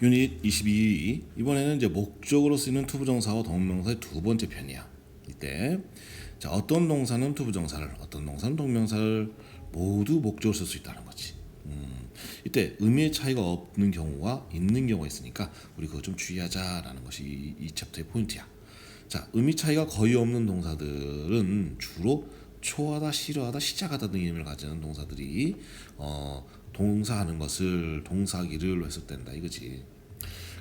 유닛 22 이번에는 이제 목적으로 쓰이는 투부정사와 동명사의 두 번째 편이야. 이때 자 어떤 동사는 투부정사를 어떤 동사는 동명사를 모두 목적으로 쓸 수 있다는 거지. 이때 의미의 차이가 없는 경우와 있는 경우가 있으니까 우리 그거 좀 주의하자라는 것이 이 챕터의 포인트야. 자 의미 차이가 거의 없는 동사들은 주로 초하다, 싫어하다, 시작하다 등의 의미를 가지는 동사들이 동사하는 것을 동사기를 했을 때다 이거지.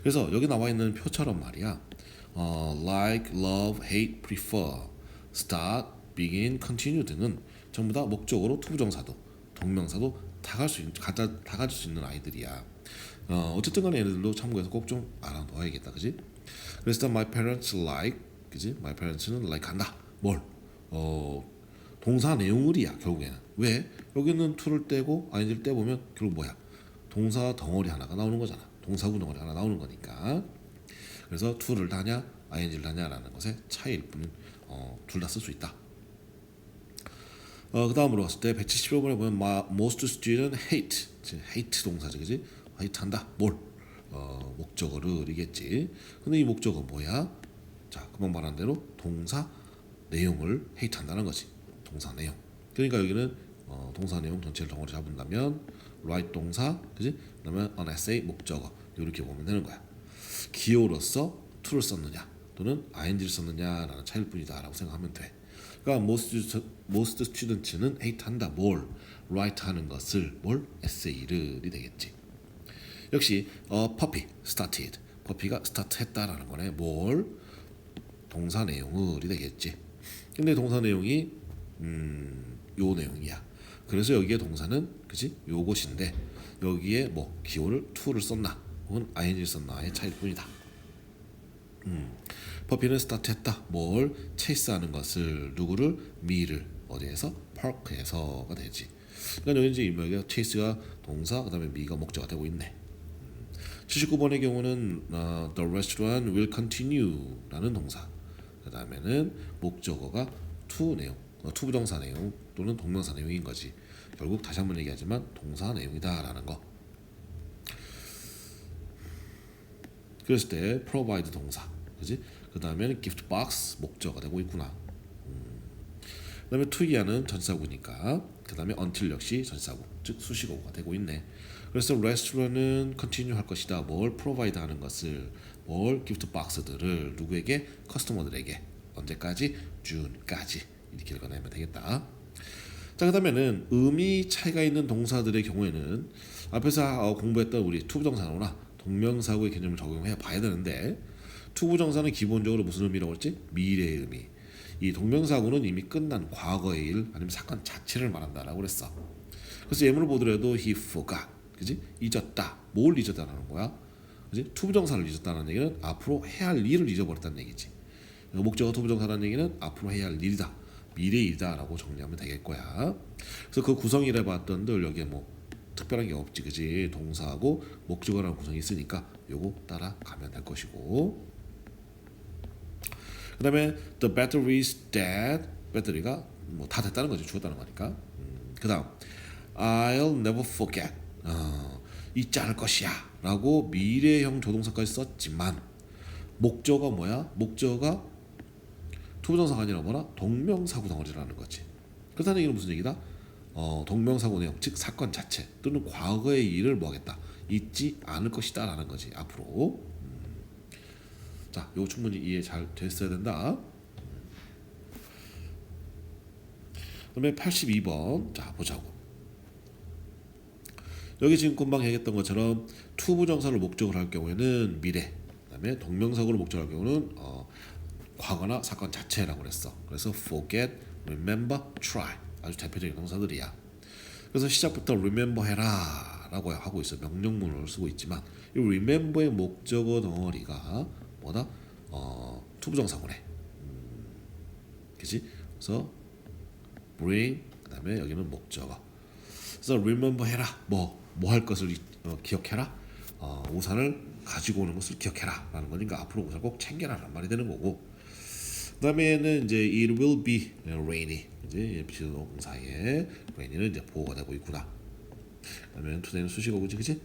그래서 여기 나와 있는 표처럼 말이야. like, love, hate, prefer, start, begin, continue 등은 전부 다 목적으로 투부정사도 동명사도 다 가질 수 있는 아이들이야. 어쨌든 간에 얘네들도 참고해서 꼭 좀 알아둬야겠다, 그지? 그래서 my parents like, 그지? my parents는 like 한다. 뭘? 동사 내용을이야 결국에는. 왜? 여기는 to를 떼고 ing를 떼보면 결국 뭐야? 동사 덩어리 하나가 나오는 거잖아. 동사구 덩어리 하나 나오는 거니까. 그래서 to를 다냐 ing를 다냐라는 것의 차이일 뿐 둘 다 쓸 수 있다. 그 다음으로 갔을 때 175번에 보면 most students hate, hate 동사지, 그지? hate 한다. 뭘? 목적어를이겠지. 근데 이 목적어 뭐야? 자, 금방 말한 대로 동사 내용을 hate 한다는 거지. 동사 내용. 그러니까 여기는 동사 내용 전체를 덩어리 잡은다면 write 동사, 그지? 그다음에 an essay 목적어 이렇게 보면 되는 거야. 기호로서 to를 썼느냐 또는 ing를 썼느냐라는 차이일 뿐이다라고 생각하면 돼. 그러니까 most students는 hate 한다. 뭘? write 하는 것을 뭘? essay를이 되겠지. 역시 puppy started. puppy가 start 했다라는 거네. 뭘? 동사 내용을이 되겠지. 근데 동사 내용이 요 내용이야. 그래서 여기에 동사는 그지? 요것인데 여기에 뭐 기호를 to를 썼나 혹은 ing를 썼나의 차이일 뿐이다. 퍼피는 스타트했다. 뭘? 체이스하는 것을 누구를? 미를 어디에서? 파크에서가 되지. 그러니까 여기 이제 여기가 체이스가 동사, 그다음에 미가 목적어가 되고 있네. 79번의 경우는 the restaurant will continue라는 동사. 그다음에는 목적어가 to 내용, 투부정사 내용 또는 동명사 내용인 거지. 결국 다시 한번 얘기하지만 동사 내용이다라는 거. 그랬을 때 provide 동사, 그지? 그 다음에는 gift box 목적어가 되고 있구나. 그 다음에 to야는 전사구니까 그 다음에 until 역시 전사구, 즉 수식어가 되고 있네. 그래서 restaurant은 continue 할 것이다. 뭘? provide 하는 것을, 뭘? gift box들을 누구에게? 커스터머들에게. 언제까지? 주ne까지. 이렇게 읽어내면 되겠다. 자, 그 다음에는 의미 차이가 있는 동사들의 경우에는 앞에서 공부했던 우리 투부정사나 동명사구의 개념을 적용해 봐야 되는데, 투부정사는 기본적으로 무슨 의미라고 했지? 미래의 의미. 이 동명사구는 이미 끝난 과거의 일 아니면 사건 자체를 말한다라고 그랬어. 그래서 예문을 보더라도 he forgot, 그지? 잊었다. 뭘 잊었다는 거야? 그지? 투부정사를 잊었다는 얘기는 앞으로 해야 할 일을 잊어버렸다는 얘기지. 목적어 투부정사라는 얘기는 앞으로 해야 할 일이다. 미래의 일이다라고 정리하면 되겠 거야. 그래서 그 구성이라 봤던들 여기에 뭐 특별한 게 없지, 그지? 동사하고 목적어라는 구성이 있으니까 요거 따라가면 될 것이고. 그 다음에 the battery is dead. 배터리가 뭐 다 됐다는 거지, 죽었다는 거니까. 그 다음 I'll never forget. 잊지 않을 것이야 라고 미래형 조동사까지 썼지만 목적어가 뭐야? 목적어가 투부정사가 아니라 뭐라? 동명사구 덩어리라는 거지. 그렇다는 얘기는 무슨 얘기다? 동명사구 내용, 즉 사건 자체 또는 과거의 일을 뭐하겠다? 잊지 않을 것이다 라는 거지, 앞으로. 자, 이거 충분히 이해 잘 됐어야 된다. 그 다음에 82번 자 보자고. 여기 지금 금방 얘기했던 것처럼 투부정사를 목적으로 할 경우에는 미래, 그 다음에 동명사구를 목적으로 할 경우는 과거나 사건 자체라고 그랬어. 그래서 forget, remember, try 아주 대표적인 동사들이야. 그래서 시작부터 remember 해라 라고 하고 있어. 명령문을 쓰고 있지만 이 remember의 목적어 덩어리가 뭐다? 투부정사구네. 그치? 그래서 bring, 그 다음에 여기는 목적어. 그래서 remember 해라. 뭐 할 것을 기억해라. 우산을 가지고 오는 것을 기억해라 라는 거니까 앞으로 우산을 꼭 챙겨라 라는 말이 되는 거고. 그 다음에는 이제 it will be rainy, 이제 비동사에 rainy는 이제 보호가 되고 있구나. 그 다음에 today는 수식어구지, 그치?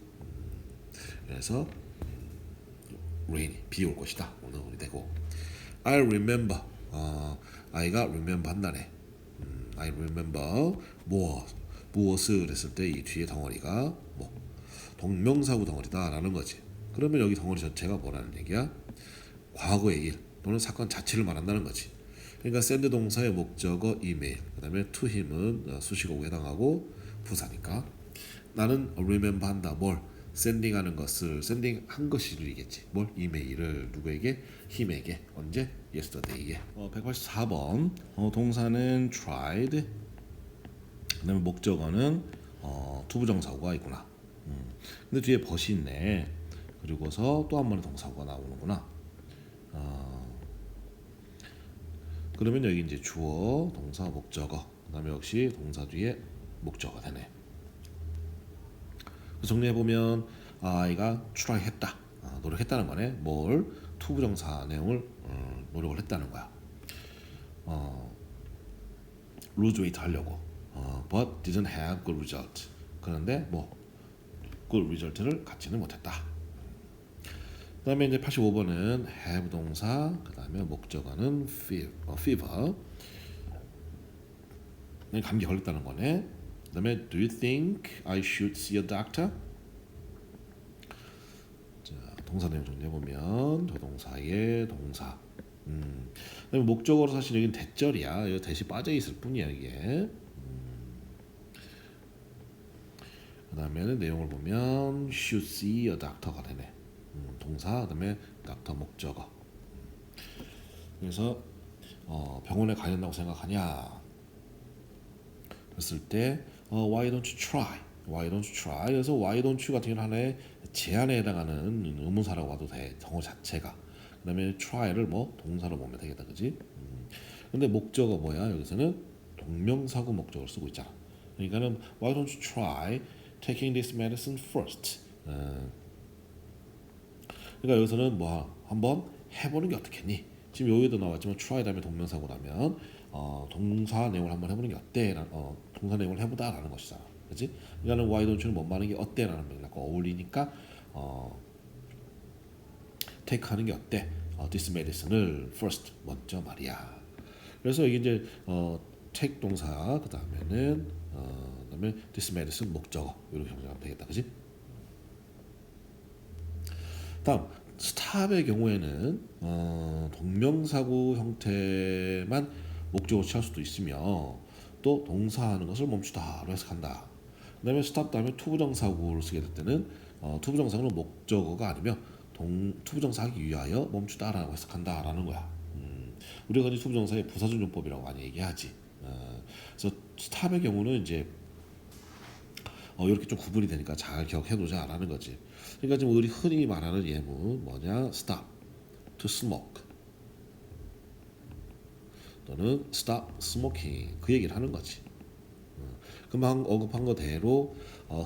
그래서 rainy 비 올 것이다. 오늘이 되고 I remember 아이가 remember 한다네. I remember 무엇을 했을 때 이 뒤에 덩어리가 뭐 동명사구 덩어리다라는 거지. 그러면 여기 덩어리 전체가 뭐라는 얘기야? 과거의 일 또는 사건 자체를 말한다는 거지. 그러니까 send 동사의 목적어 이메일, 그다음에 to him은 수식어에 해당하고 부사니까 나는 remember 한다. 뭘? sending 하는 것을 sending 한 것이겠지. 뭘? 이메일을 누구에게? him에게. 언제? yesterday에. 184번 동사는 tried, 그다음에 목적어는 투부정사구가 있구나. 근데 뒤에 벗이 있네. 그리고서 또 한 번의 동사구가 나오는구나. 그러면 여기 이제 주어, 동사, 목적어, 그다음에 역시 동사 뒤에 목적어가 되네. 정리해 보면 아이가 try했다, 노력했다는 거네. 뭘? 투부정사 내용을 노력을 했다는 거야. lose weight 하려고. but didn't have good result. 그런데 뭐 good result를 갖지는 못했다. 그다음에 이제 85번은 have 동사, 그다음에 목적어는 fever. 감기 걸렸다는 거네. 그다음에 do you think I should see a doctor? 자, 동사 내용 정리해 보면 조동사의 동사. 그다음에 목적어로 사실 여기는 대절이야. 여기 대시 빠져 있을 뿐이야 이게. 그다음에는 내용을 보면 should see a doctor가 되네. 동사, 그다음에 doctor 목적어. 그래서 병원에 가야 된다고 생각하냐? 그랬을 때 why don't you try? Why don't you try? 그래서 why don't you 같은 경우는 하나의 제안에 해당하는 의문사라고 봐도 돼. 정어 자체가. 그다음에 try를 뭐 동사로 보면 되겠다, 그지? 근데 목적어 뭐야? 여기서는 동명사구 목적어를 쓰고 있잖아. 그러니까는 why don't you try taking this medicine first? 그러니까 여기서는 뭐 한번 해보는 게 어떻겠니? 지금 여기도 나왔지만 try 다음에 동명사구라면 동사 내용을 한번 해보는 게 어때? 동사 내용을 해보다라는 것이잖아, 그렇지? 그러니까는 why don't you는 뭔 말하는 게 어때라는 맥락과 어울리니까 take 하는 게 어때? this medicine을 first 먼저 말이야. 그래서 여기 이제 take 동사 그 다음에는 그다음에 this medicine 목적어 이렇게 정리하면 되겠다, 그렇지? 다음 stop의 경우에는 동명사구 형태만 목적으로 취할 수도 있으며 또 동사하는 것을 멈추다로 해석한다. 그다음에 stop 다음에 투부정사구를 쓰게 될 때는 투부정사구는 목적어가 아니며 투부정사하기 위하여 멈추다라고 해석한다라는 거야. 우리가 이제 투부정사의 부사준용법이라고 많이 얘기하지. 그래서 stop의 경우는 이제 이렇게 좀 구분이 되니까 잘 기억해두자라는 거지. 그러니까 지금 우리 흔히 말하는 예문 뭐냐? stop to smoke 또는 stop smoking 그 얘기를 하는 거지. 금방 언급한 거대로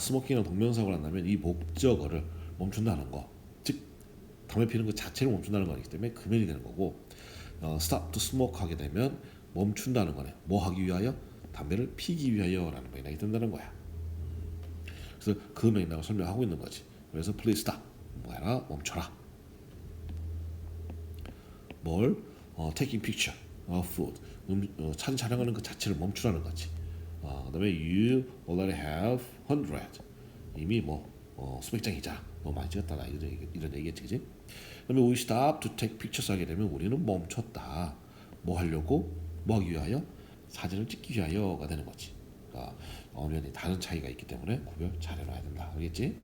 스모킹이랑 동명사구를 한다면 이 목적어를 멈춘다는 거, 즉 담배 피는 것 자체를 멈춘다는 거기 때문에 금연이 되는 거고, stop to smoke 하게 되면 멈춘다는 거네. 뭐 하기 위하여? 담배를 피기 위하여라는 맥락이 된다는 거야. 그래서 그 맥락을 설명하고 있는 거지. 그래서 please stop 뭐해라? 멈춰라. 뭘? taking picture of food 사진 촬영하는 그 자체를 멈추라는 거지. 그다음에 you already have 100 이미 뭐 수백 장이잖아. 너무 많이 찍었다 이런 얘기겠지, 그지? 그다음에 we stop to take pictures 하게 되면 우리는 멈췄다. 뭐 하려고? 뭐 하기 위하여? 사진을 찍기 위하여가 되는 거지. 그러니까 엄연히 다른 차이가 있기 때문에 구별 잘 해놔야 된다. 알겠지?